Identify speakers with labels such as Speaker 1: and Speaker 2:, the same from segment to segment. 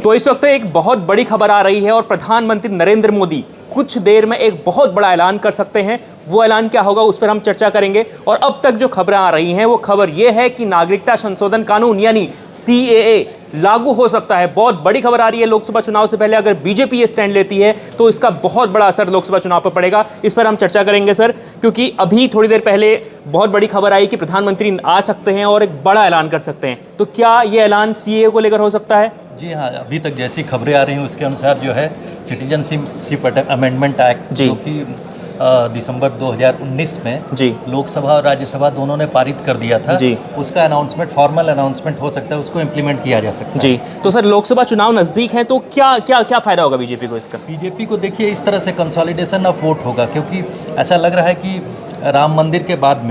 Speaker 1: तो इस वक्त एक बहुत बड़ी खबर आ रही है और प्रधानमंत्री नरेंद्र मोदी कुछ देर में एक बहुत बड़ा ऐलान कर सकते हैं। वो ऐलान क्या होगा उस पर हम चर्चा करेंगे। और अब तक जो खबरें आ रही हैं वो खबर ये है कि नागरिकता संशोधन कानून यानी CAA लागू हो सकता है। बहुत बड़ी खबर आ रही है। लोकसभा चुनाव से पहले अगर बीजेपी ये स्टैंड लेती है तो इसका बहुत बड़ा असर लोकसभा चुनाव पर पड़ेगा। इस पर हम चर्चा करेंगे सर, क्योंकि अभी थोड़ी देर पहले बहुत बड़ी खबर आई कि प्रधानमंत्री आ सकते हैं और एक बड़ा ऐलान कर सकते हैं। तो क्या ये ऐलान CAA को लेकर हो सकता है?
Speaker 2: जी हाँ, अभी तक जैसी खबरें आ रही हैं उसके अनुसार जो है सिटीजनशिप अमेंडमेंट एक्ट जो कि दिसंबर 2019 में
Speaker 1: जी
Speaker 2: लोकसभा और राज्यसभा दोनों ने पारित कर दिया था
Speaker 1: जी।
Speaker 2: उसका अनाउंसमेंट, फॉर्मल अनाउंसमेंट हो सकता है, उसको इम्प्लीमेंट किया जा सकता है
Speaker 1: जी। तो सर लोकसभा चुनाव नज़दीक है तो क्या क्या क्या फ़ायदा होगा बीजेपी को इसका?
Speaker 2: बीजेपी को देखिए इस तरह से कंसोलिडेशन ऑफ वोट होगा, क्योंकि ऐसा लग रहा है कि राम मंदिर के बाद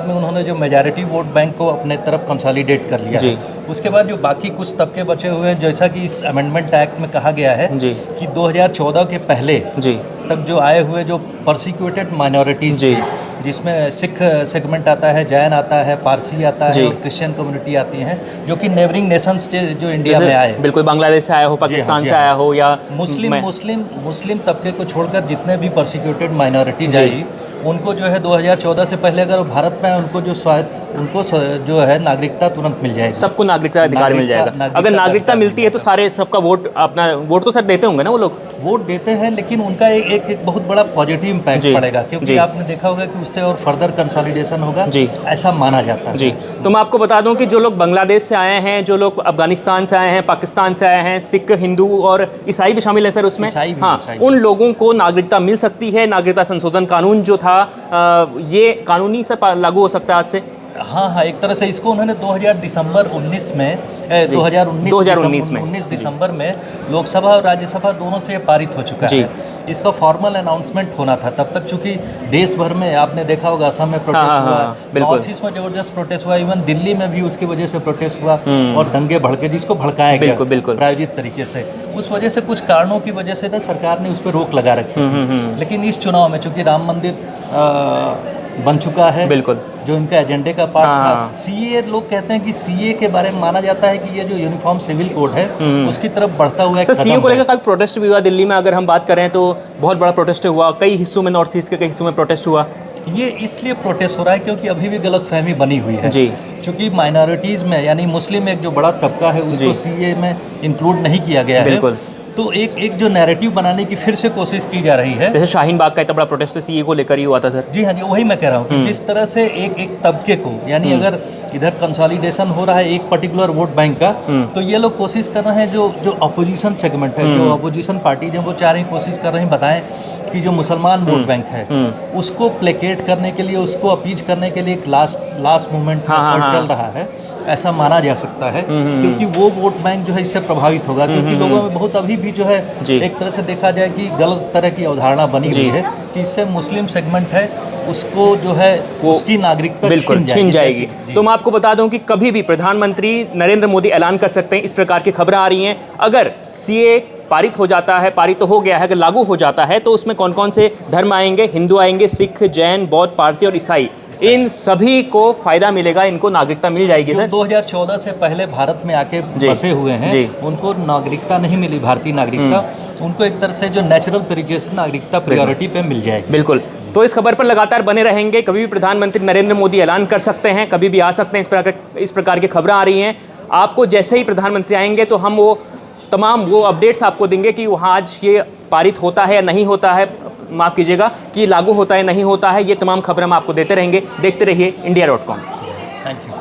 Speaker 2: में उन्होंने जो मेजॉरिटी वोट बैंक को अपने तरफ कंसोलिडेट कर लिया है। उसके बाद जो बाकी कुछ तबके बचे हुए हैं, जैसा कि इस अमेंडमेंट एक्ट में कहा गया है कि 2014 के पहले तक जो आए हुए जो परसिक्यूटेड माइनॉरिटीज़, जिसमें सिख सेगमेंट आता है, जैन आता है, पारसी आता है और क्रिश्चियन कम्युनिटी आती हैं, जो कि नेबरिंग नेशंस जो इंडिया में आए,
Speaker 1: बिल्कुल बांग्लादेश से आया हो, पाकिस्तान से आया हो या
Speaker 2: मुस्लिम तबके को छोड़कर जितने भी परसिक्यूटेड माइनॉरिटीज आई, उनको जो है 2014 से पहले अगर भारत में उनको जो है नागरिकता तुरंत मिल जाएगी।
Speaker 1: सबको नागरिकता अधिकार मिल जाएगा। अगर नागरिकता मिलती है तो सारे सबका अपना वोट तो सर देते होंगे ना, वो लोग
Speaker 2: वोट देते हैं, लेकिन उनका एक बहुत बड़ा पॉजिटिव इम्पैक्ट पड़ेगा, क्योंकि आपने देखा होगा कि उससे और फर्दर कंसोलिडेशन होगा, ऐसा माना जाता है।
Speaker 1: तो मैं आपको बता दूं कि जो लोग बांग्लादेश से आए हैं, जो लोग अफगानिस्तान से आए हैं, पाकिस्तान से आए हैं, सिख, हिंदू और ईसाई भी शामिल है सर उसमें। हाँ, उन लोगों को नागरिकता मिल सकती है। नागरिकता संशोधन कानून जो था ये कानूनी से लागू हो सकता है आज से।
Speaker 2: हाँ, एक तरह से इसको उन्होंने 2019 दिसंबर में लोकसभा और राज्यसभा दोनों से पारित हो चुका है। इसका फॉर्मल अनाउंसमेंट होना था। तब तक चूंकि देश भर में आपने देखा होगा, असम में प्रोटेस्ट हुआ, नॉर्थ ईस्ट में जबरदस्त प्रोटेस्ट हुआ, इवन दिल्ली में भी उसकी वजह से प्रोटेस्ट हुआ और दंगे भड़के, जिसको भड़काया गया प्रायोजित तरीके से। उस वजह से कुछ कारणों की वजह से सरकार ने उस पर रोक लगा रखी थी। लेकिन इस चुनाव में चूंकि राम मंदिर बन चुका है, जो इनका एजेंडे का पार्ट था, CAA, लोग कहते हैं कि CAA के बारे में माना जाता है कि ये जो यूनिफॉर्म सिविल कोड है उसकी तरफ बढ़ता हुआ एक कदम है।
Speaker 1: CAA को लेकर काफी प्रोटेस्ट भी हुआ दिल्ली में। अगर हम बात करें तो बहुत बड़ा प्रोटेस्ट हुआ, कई हिस्सों में, नॉर्थ ईस्ट के कई हिस्सों में प्रोटेस्ट हुआ।
Speaker 2: ये इसलिए प्रोटेस्ट हो रहा है क्योंकि अभी भी गलतफहमी बनी हुई है क्योंकि माइनॉरिटीज़ में, यानी मुस्लिम एक जो बड़ा तबका है, उसको CAA में इंक्लूड नहीं किया गया है। तो एक जो नैरेटिव बनाने की फिर से कोशिश की जा रही है।
Speaker 1: जैसे शाहीन बाग का इतना बड़ा प्रोटेस्ट CAA को लेकर ही हुआ था सर।
Speaker 2: जी हाँ, वही मैं कह रहा हूँ कि जिस तरह से एक तबके को, यानी अगर इधर कंसोलिडेशन हो रहा है एक पर्टिकुलर वोट बैंक का, तो ये लोग कोशिश कर रहे हैं, जो अपोजिशन सेगमेंट है, जो अपोजिशन पार्टी है, वो चाह रही कोशिश कर रहे हैं बताएं कि जो मुसलमान वोट बैंक है उसको प्लेकेट करने के लिए, उसको अपीज करने के लिए एक लास्ट मोमेंट चल रहा है, ऐसा माना जा सकता है। क्योंकि वो वोट बैंक जो है इससे प्रभावित होगा, क्योंकि लोगों में बहुत अभी भी जो है एक तरह से देखा जाए कि गलत तरह की अवधारणा बनी हुई है कि इससे मुस्लिम सेगमेंट है उसको जो है उसकी नागरिकता
Speaker 1: छीन जाएगी। तो मैं आपको बता दूं कि कभी भी प्रधानमंत्री नरेंद्र मोदी ऐलान कर सकते हैं। इस प्रकार की खबरें आ रही हैं। अगर CAA पारित हो जाता है, पारित तो हो गया है, अगर लागू हो जाता है तो उसमें कौन कौन से धर्म आएंगे? हिंदू आएंगे, सिख, जैन, बौद्ध, पारसी और ईसाई। इन सभी को फायदा मिलेगा, इनको नागरिकता मिल जाएगी सर।
Speaker 2: 2014 से पहले भारत में आके बसे हुए हैं, उनको नागरिकता नहीं मिली, भारतीय नागरिकता, उनको एक तरह से जो नेचुरल तरीके से नागरिकता प्रायोरिटी पे मिल जाएगी।
Speaker 1: बिल्कुल। तो इस खबर पर लगातार बने रहेंगे। कभी भी प्रधानमंत्री नरेंद्र मोदी ऐलान कर सकते हैं, कभी भी आ सकते हैं। इस प्रकार की खबरें आ रही हैं। आपको जैसे ही प्रधानमंत्री आएंगे तो हम तमाम अपडेट्स आपको देंगे कि वहाँ आज ये पारित होता है या नहीं होता है, माफ़ कीजिएगा, कि लागू होता है नहीं होता है। ये तमाम खबरें हम आपको देते रहेंगे। देखते रहिए India.com।
Speaker 2: Thank you.